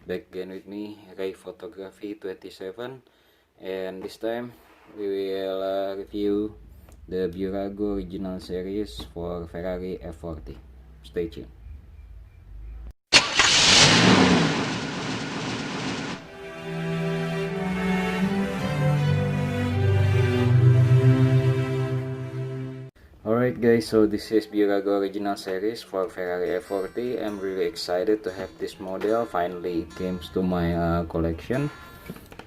Back again with me, Ray Photography 27, and this time we will review the Bburago original series for Ferrari F40. Stay tuned. Alright guys, so this is Bburago original series for Ferrari F40. I'm really excited to have this model. Finally it came to my collection.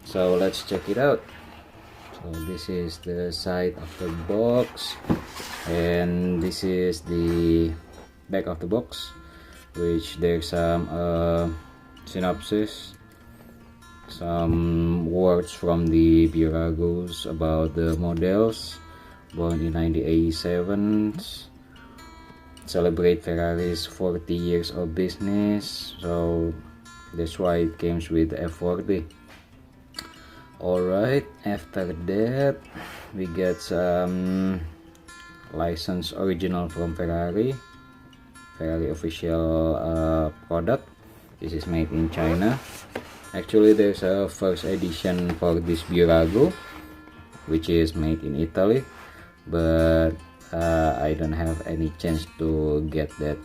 So let's check it out. So this is the side of the box, and this is the back of the box, which there's some synopsis, some words from the Bburagos about the models. Born in 1987, celebrate Ferrari's 40 years of business, so that's why it comes with F40. Alright, after that we get some license original from Ferrari official product. This is made in China. Actually there's a first edition for this Bburago, which is made in Italy, but I don't have any chance to get that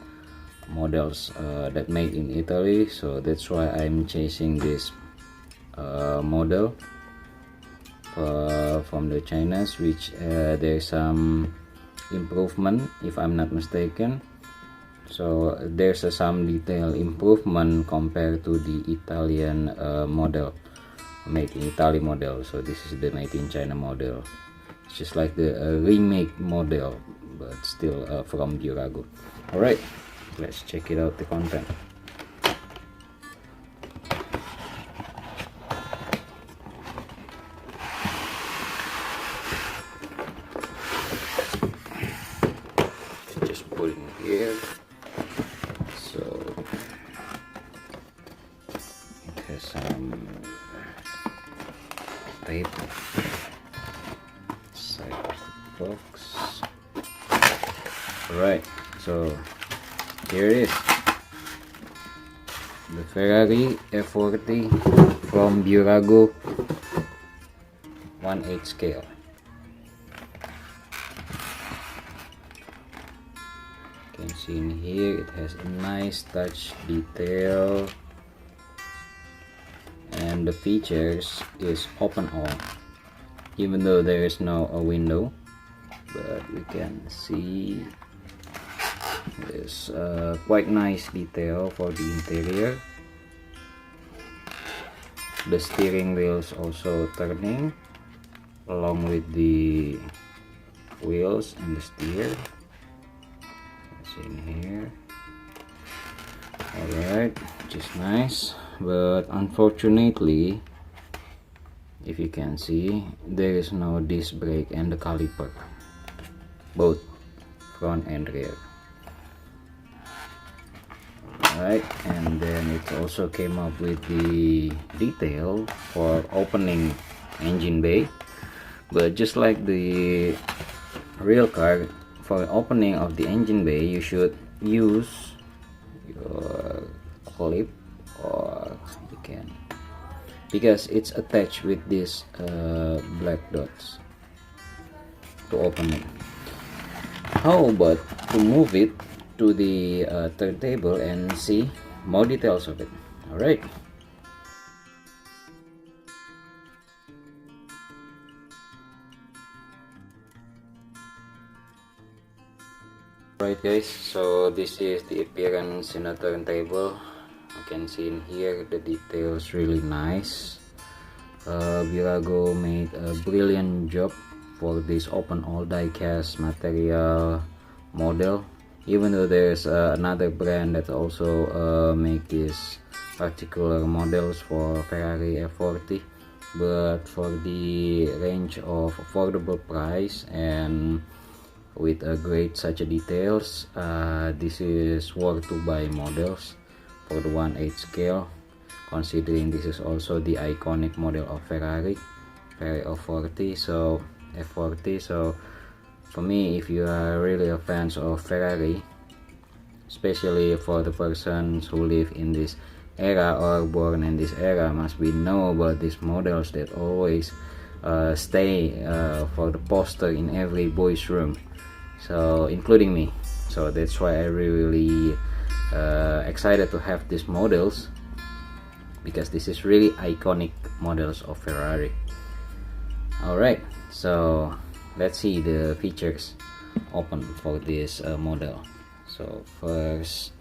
models that made in Italy, so that's why I'm chasing this model from the Chinas, which there's some improvement if I'm not mistaken. So there's some detail improvement compared to the Italian model, made in Italy model. So this is the made in China model. It's just like the remake model, but still from Bburago. Alright, let's check it out, the content. Just put it in here. So it has some tape side of the box. Alright, so here it is, the Ferrari F40 from Bburago 1/8 scale. You can see in here it has a nice touch detail, and the features is open all, even though there is no window, but we can see there's quite nice detail for the interior. The steering wheels also turning along with the wheels and the steer. In here. Alright, which is nice, but unfortunately, if you can see, there is no disc brake and the caliper, both front and rear. Alright, and then it also came up with the detail for opening engine bay, but just like the real car, for opening of the engine bay you should use your clip, or you can, because it's attached with these black dots to open it. How about to move it to the turntable and see more details of it? Alright. Right guys, so this is the appearance in a turntable. You can see in here the details really nice. Bburago made a brilliant job for this open all diecast material model, even though there's another brand that also make these particular models for Ferrari F40, but for the range of affordable price and with a great such a details, this is worth to buy models for the 1/8 scale, considering this is also the iconic model of Ferrari F40. So for me, if you are really a fans of Ferrari, especially for the persons who live in this era or born in this era must be know about these models that always stay for the poster in every boy's room, so including me. So that's why I really excited to have these models, because this is really iconic models of Ferrari. Alright, so let's see the features open for this model. So first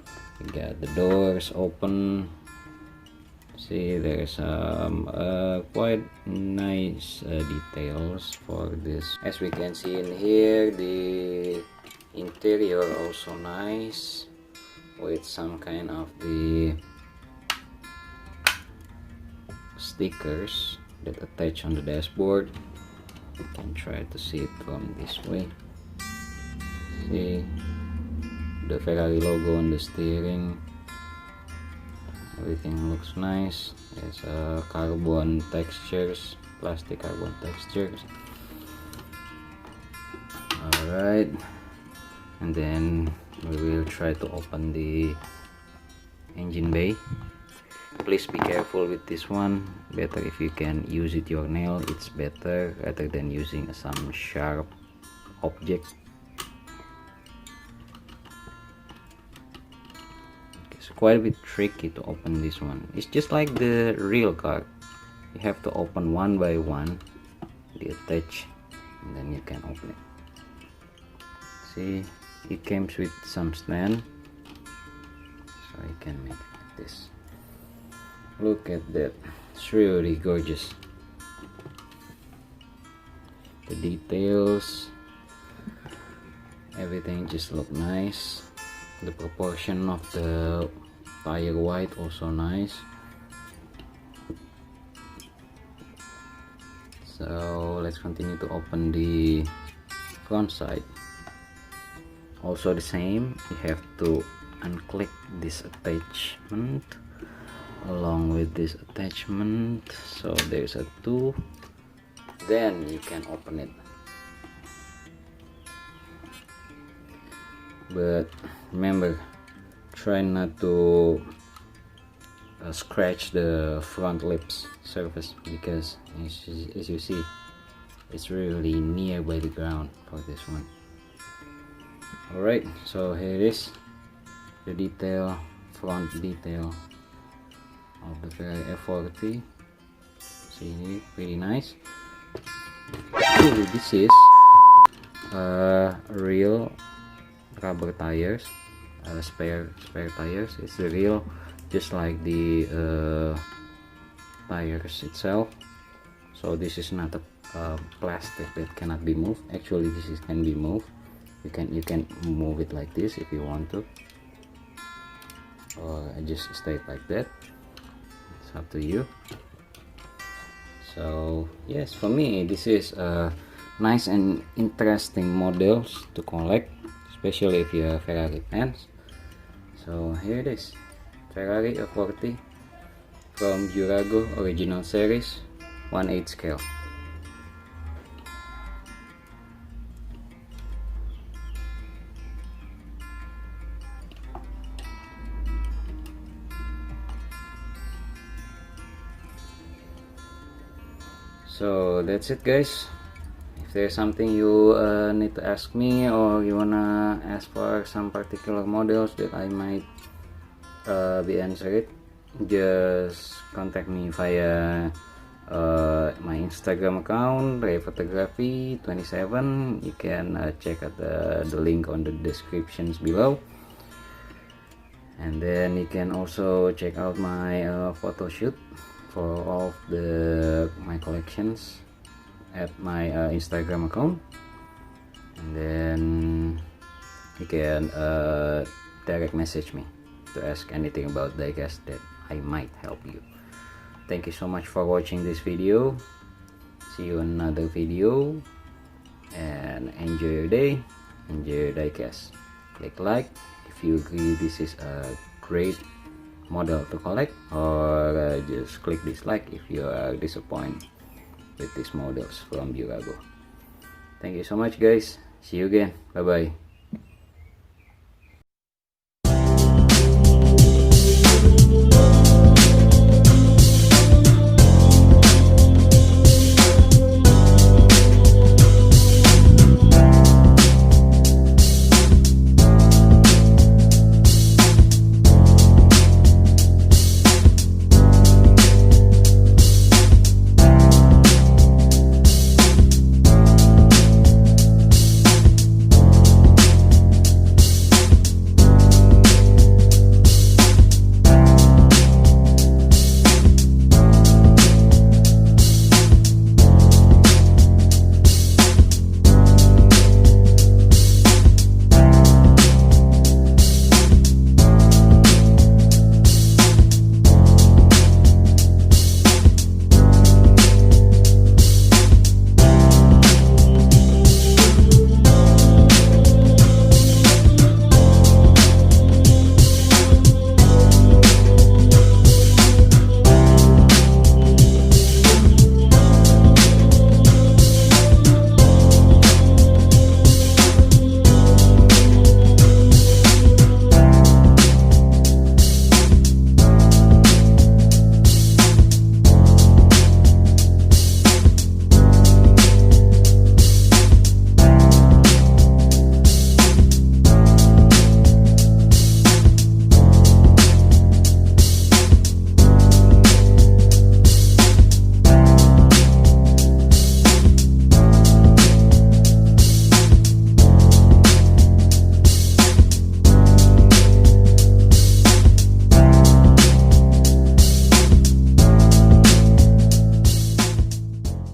we got the doors open. See, there's quite nice details for this. As we can see in here, the interior also nice, with some kind of the stickers that attach on the dashboard. You can try to see it from this way. See the Ferrari logo on the steering. Everything looks nice. There's carbon textures, plastic carbon textures. Alright, and then we will try to open the engine bay. Please be careful with this one. Better if you can use it your nail, it's better rather than using some sharp object. It's quite a bit tricky to open this one. It's just like the real car. You have to open one by one the attach, and then you can open it. See, it comes with some stand, so you can make it like this. Look at that, it's really gorgeous. The details, everything just look nice. The proportion of the tire white also nice. So let's continue to open the front side. Also the same, you have to unclick this attachment along with this attachment. So there's a tool, then you can open it. But remember, try not to scratch the front lips surface, because as you see, it's really near by the ground for this one. Alright, so here it is, the detail, front detail of the Ferrari F40. See here, pretty nice. Ooh, this is real rubber tires, spare tires. It's the real, just like the tires itself. So this is not a plastic that cannot be moved. Actually, this can be moved. You can move it like this if you want to, or just stay like that. It's up to you. So yes, for me this is nice and interesting models to collect, especially if you're Ferrari fans. So here it is, Ferrari F40 from Bburago original series, 1/8 scale. So that's it, guys. If there's something you need to ask me, or you wanna ask for some particular models that I might be answered, just contact me via my Instagram account, photography27. You can check out the link on the descriptions below, and then you can also check out my photo shoot for all of my collections at my Instagram account, and then you can direct message me to ask anything about diecast that I might help you. Thank you so much for watching this video. See you in another video, and enjoy your day, enjoy your diecast. Click like if you agree this is a great model to collect, or just click dislike if you are disappointed with these models from Bburago. Thank you so much, guys. See you again. Bye bye.